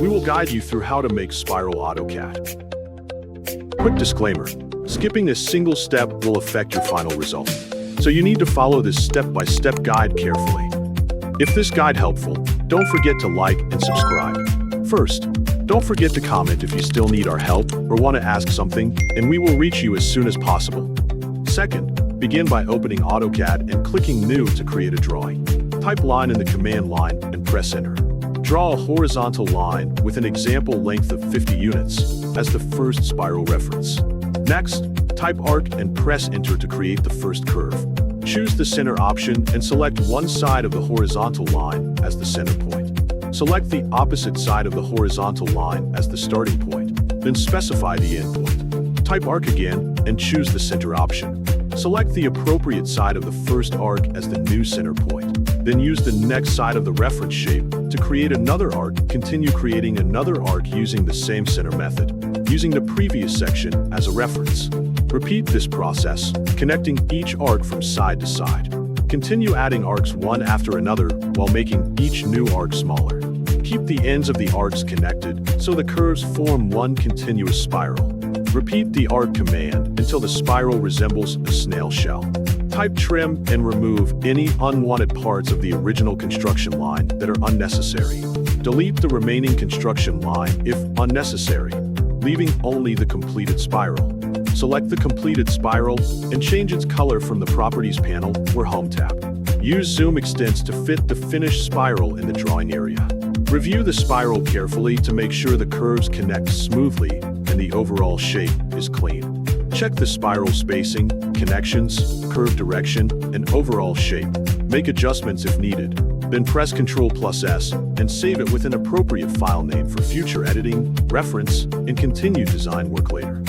We will guide you through how to make spiral AutoCAD. Quick disclaimer, skipping a single step will affect your final result. So you need to follow this step-by-step guide carefully. If this guide helpful, don't forget to like and subscribe. First, don't forget to comment if you still need our help or want to ask something, and we will reach you as soon as possible. Second, begin by opening AutoCAD and clicking New to create a drawing. Type line in the command line and press Enter. Draw a horizontal line with an example length of 50 units as the first spiral reference. Next, type arc and press Enter to create the first curve. Choose the center option and select one side of the horizontal line as the center point. Select the opposite side of the horizontal line as the starting point, then specify the endpoint. Type arc again and choose the center option. Select the appropriate side of the first arc as the new center point. Then use the next side of the reference shape to create another arc. Continue creating another arc using the same center method, using the previous section as a reference. Repeat this process, connecting each arc from side to side. Continue adding arcs one after another while making each new arc smaller. Keep the ends of the arcs connected so the curves form one continuous spiral. Repeat the arc command until the spiral resembles a snail shell. Type trim and remove any unwanted parts of the original construction line that are unnecessary. Delete the remaining construction line if unnecessary, leaving only the completed spiral. Select the completed spiral and change its color from the Properties panel or Home tab. Use Zoom Extents to fit the finished spiral in the drawing area. Review the spiral carefully to make sure the curves connect smoothly and the overall shape is clean. Check the spiral spacing, connections, curve direction, and overall shape. Make adjustments if needed. Then press Ctrl+S and save it with an appropriate file name for future editing, reference, and continued design work later.